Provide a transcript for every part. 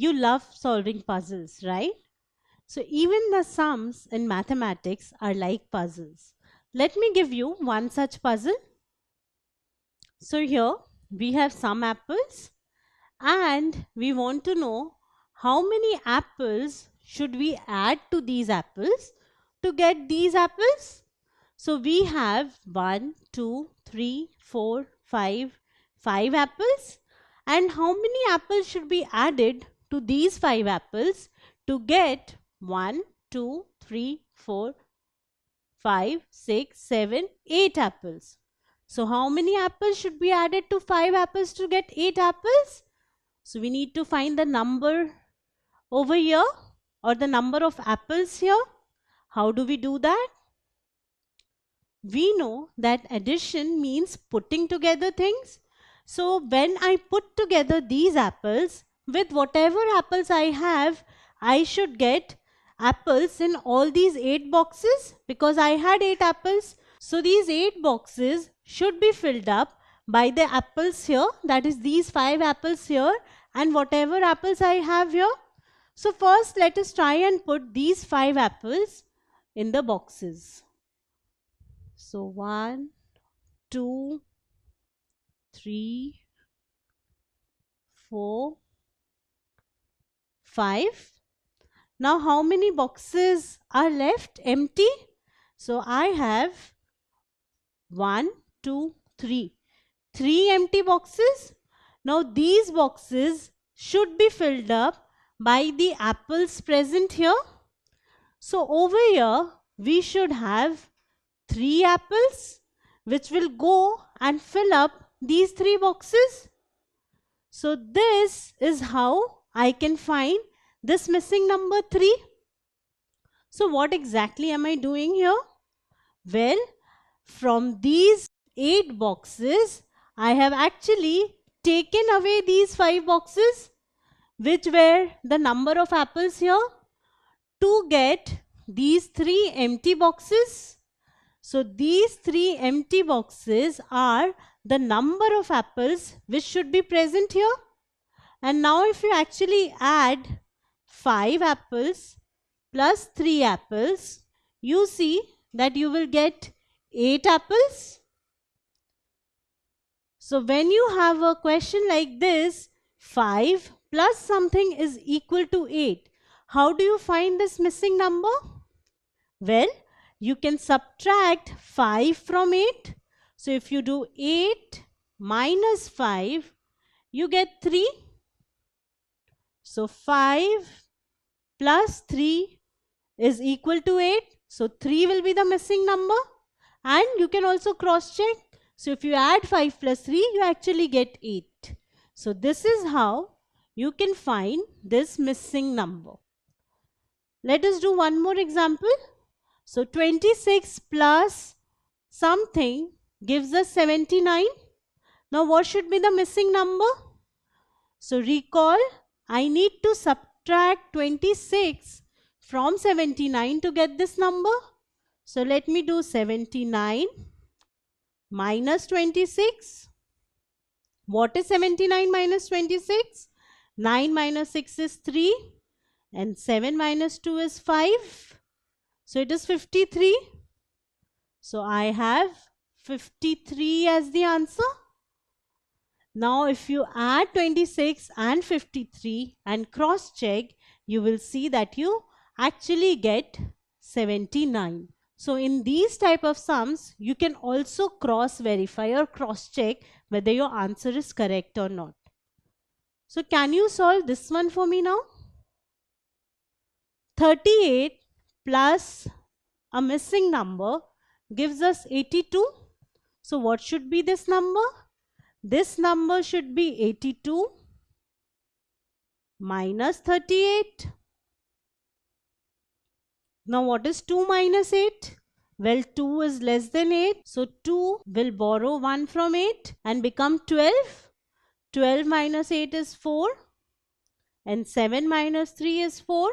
you love solving puzzles, right? So even the sums in mathematics are like puzzles. Let me give you one such puzzle. So here we have some apples and we want to know how many apples should we add to these apples to get these apples. So we have 1, 2, 3, 4, 5 apples. And how many apples should be added to these 5 apples to get 1, 2, 3, 4, 5, 6, 7, 8 apples? So how many apples should be added to 5 apples to get 8 apples? So we need to find the number over here or the number of apples here. How do we do that? We know that addition means putting together things. So when I put together these apples, with whatever apples I have, I should get apples in all these 8 boxes because I had 8 apples. So these 8 boxes should be filled up by the apples here, that is these 5 apples here and whatever apples I have here. So first let us try and put these 5 apples in the boxes. So 1, 2, 3, 4, 5. Now how many boxes are left empty? So I have 1, 2, 3. 3 empty boxes. Now these boxes should be filled up by the apples present here. So over here we should have 3 apples which will go and fill up these 3 boxes. So this is how I can find this missing number 3. So what exactly am I doing here? Well, from these 8 boxes, I have actually taken away these 5 boxes which were the number of apples here to get these 3 empty boxes. So these 3 empty boxes are the number of apples which should be present here. And now if you actually add 5 apples plus 3 apples, you see that you will get 8 apples. So when you have a question like this, 5 plus something is equal to 8. How do you find this missing number? Well, you can subtract 5 from 8. So if you do 8 minus 5, you get 3. So 5 plus 3 is equal to 8. So 3 will be the missing number. And you can also cross check. So if you add 5 plus 3, you actually get 8. So this is how you can find this missing number. Let us do one more example. So 26 plus something gives us 79. Now what should be the missing number? So recall, I need to subtract 26 from 79 to get this number. So let me do 79 minus 26. What is 79 minus 26? 9 minus 6 is 3 and 7 minus 2 is 5. So it is 53. So I have 53 as the answer. Now if you add 26 and 53 and cross check, you will see that you actually get 79. So in these type of sums, you can also cross verify or cross check whether your answer is correct or not. So can you solve this one for me now? 38 plus a missing number gives us 82. So what should be this number? This number should be 82 minus 38. Now what is 2 minus 8? Well, 2 is less than 8. So 2 will borrow 1 from 8 and become 12. 12 minus 8 is 4. And 7 minus 3 is 4.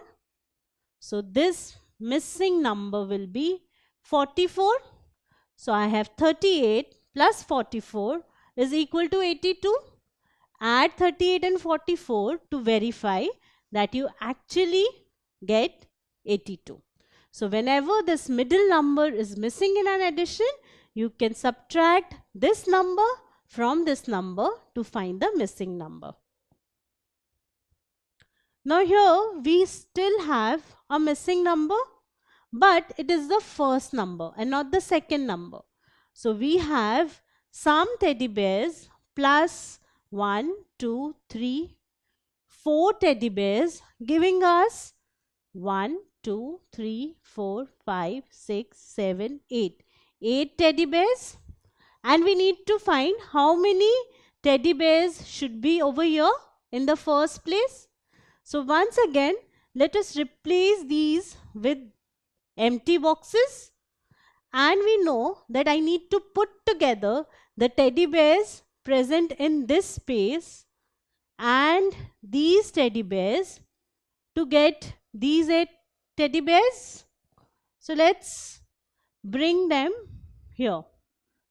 So this missing number will be 44. So I have 38 plus 44 is equal to 82. Add 38 and 44 to verify that you actually get 82. So whenever this middle number is missing in an addition, you can subtract this number from this number to find the missing number. Now here we still have a missing number, but it is the first number and not the second number. So we have some teddy bears plus 1, 2, 3, 4 teddy bears, giving us 1, 2, 3, 4, 5, 6, 7, 8. 8 teddy bears. And we need to find how many teddy bears should be over here in the first place. So once again, let us replace these with empty boxes. And we know that I need to put together the teddy bears present in this space and these teddy bears to get these 8 teddy bears. So let's bring them here.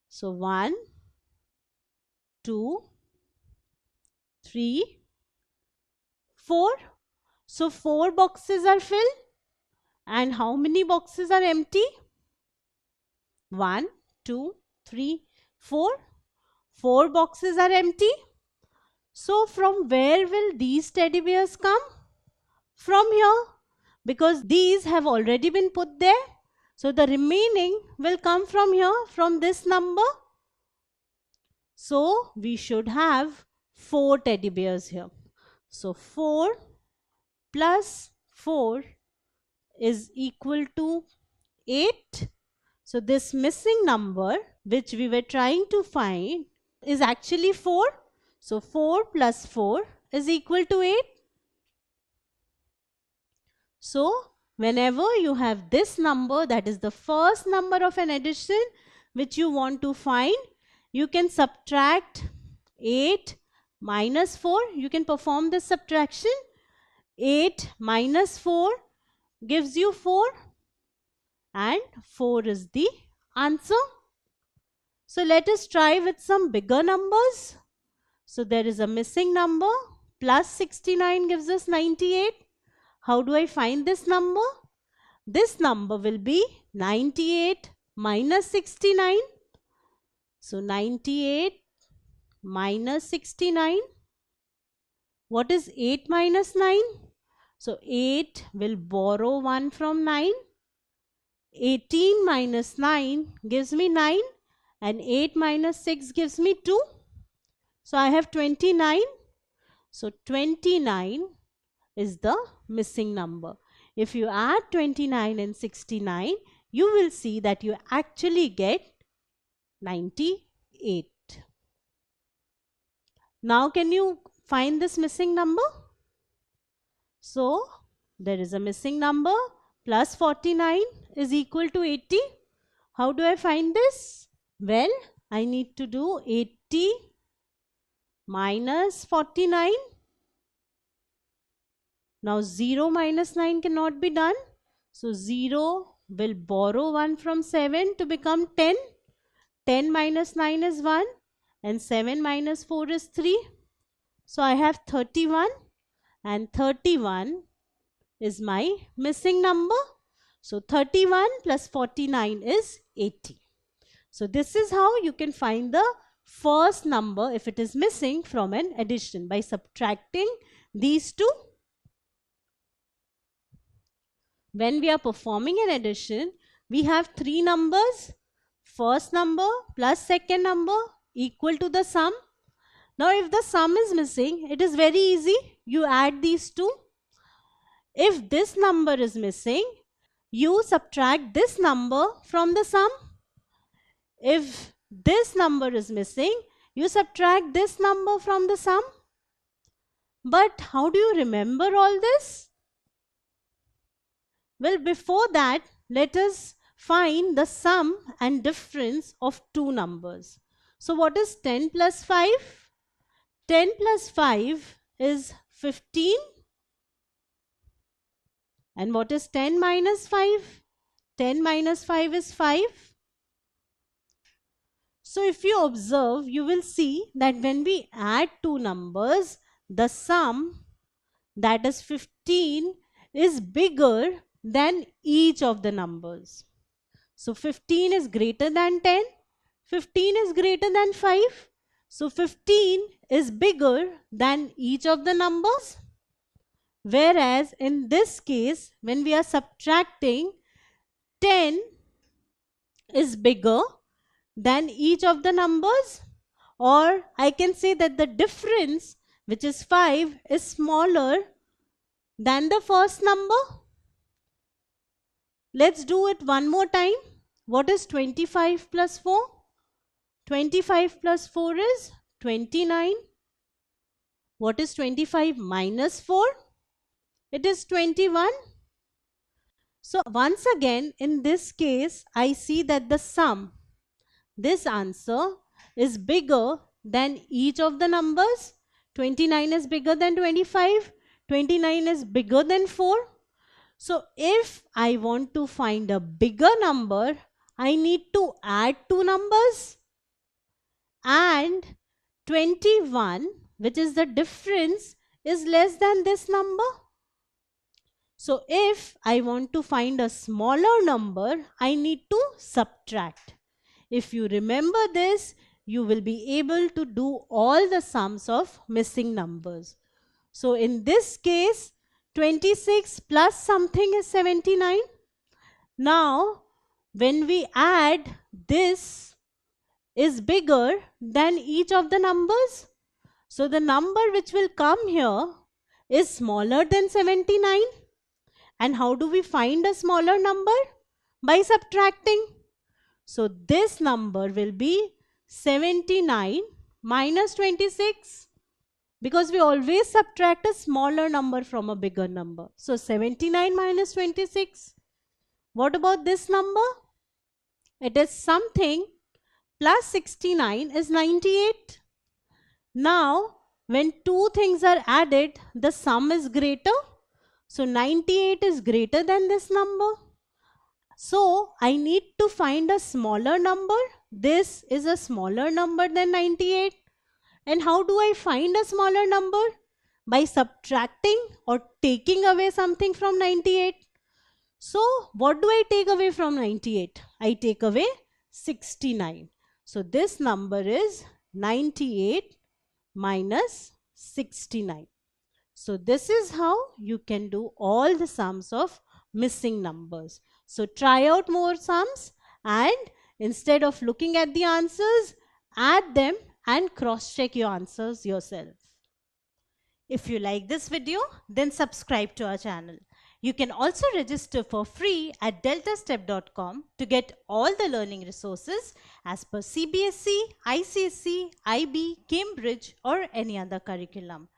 So 1, 2, 3, 4. So 4 boxes are filled. And how many boxes are empty? 1, 2, 3, 4. 4 boxes are empty. So from where will these teddy bears come? From here, because these have already been put there. So the remaining will come from here, from this number. So we should have 4 teddy bears here. So 4 plus 4 is equal to 8. So this missing number which we were trying to find is actually 4. So 4 plus 4 is equal to 8. So whenever you have this number, that is the first number of an addition which you want to find, you can subtract 8 minus 4. You can perform this subtraction. 8 minus 4 gives you 4 and 4 is the answer. So let us try with some bigger numbers. So there is a missing number. Plus 69 gives us 98. How do I find this number? This number will be 98 minus 69. So 98 minus 69. What is 8 minus 9? So 8 will borrow 1 from 9. 18 minus 9 gives me 9 and 8 minus 6 gives me 2. So I have 29. So 29 is the missing number. If you add 29 and 69, you will see that you actually get 98. Now can you find this missing number? So there is a missing number. Plus 49 is equal to 80. How do I find this? Well, I need to do 80 minus 49. Now 0 minus 9 cannot be done. So 0 will borrow 1 from 7 to become 10. 10 minus 9 is 1 and 7 minus 4 is 3. So I have 31 and 31 is my missing number. So 31 plus 49 is 80. So this is how you can find the first number if it is missing from an addition, by subtracting these two. When we are performing an addition, we have 3 numbers. First number plus second number equal to the sum. Now if the sum is missing, it is very easy. You add these two. If this number is missing, you subtract this number from the sum. If this number is missing, you subtract this number from the sum. But how do you remember all this? Well, before that, let us find the sum and difference of two numbers. So what is 10 plus 5? 10 plus 5 is 15. And what is 10 minus 5? 10 minus 5 is 5. So if you observe, you will see that when we add two numbers, the sum that is 15, is bigger than each of the numbers. So 15 is greater than 10, 15 is greater than 5. So 15 is bigger than each of the numbers. Whereas in this case, when we are subtracting, 10 is bigger than each of the numbers, or I can say that the difference, which is 5, is smaller than the first number. Let's do it one more time. What is 25 plus 4? 25 plus 4 is 29. What is 25 minus 4? It is 21. So once again, in this case, I see that the sum, this answer, is bigger than each of the numbers. 29 is bigger than 25. 29 is bigger than 4. So if I want to find a bigger number, I need to add two numbers. And 21, which is the difference, is less than this number. So if I want to find a smaller number, I need to subtract. If you remember this, you will be able to do all the sums of missing numbers. So in this case, 26 plus something is 79. Now, when we add, this is bigger than each of the numbers. So the number which will come here is smaller than 79. And how do we find a smaller number? By subtracting. So this number will be 79 minus 26, because we always subtract a smaller number from a bigger number. So 79 minus 26. What about this number? It is something plus 69 is 98. Now, when two things are added, the sum is greater. So 98 is greater than this number. So I need to find a smaller number. This is a smaller number than 98. And how do I find a smaller number? By subtracting or taking away something from 98. So what do I take away from 98? I take away 69. So this number is 98 minus 69. So this is how you can do all the sums of missing numbers. So try out more sums, and instead of looking at the answers, add them and cross-check your answers yourself. If you like this video, then subscribe to our channel. You can also register for free at deltastep.com to get all the learning resources as per CBSE, ICSE, IB, Cambridge or any other curriculum.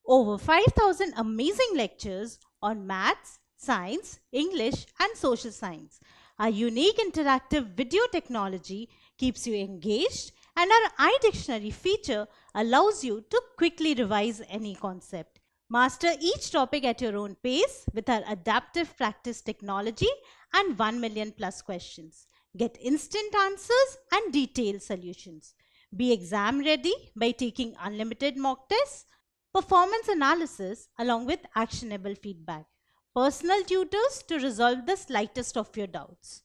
Over 5,000 amazing lectures on maths, science, English and social science. Our unique interactive video technology keeps you engaged, and our iDictionary feature allows you to quickly revise any concept. Master each topic at your own pace with our adaptive practice technology and 1 million plus questions. Get instant answers and detailed solutions. Be exam ready by taking unlimited mock tests, performance analysis along with actionable feedback, personal tutors to resolve the slightest of your doubts.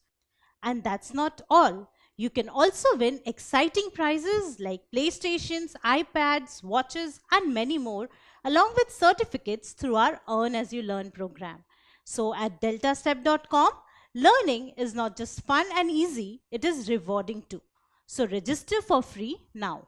And that's not all. You can also win exciting prizes like PlayStations, iPads, watches and many more, along with certificates through our Earn As You Learn program. So at deltastep.com, learning is not just fun and easy, it is rewarding too. So register for free now.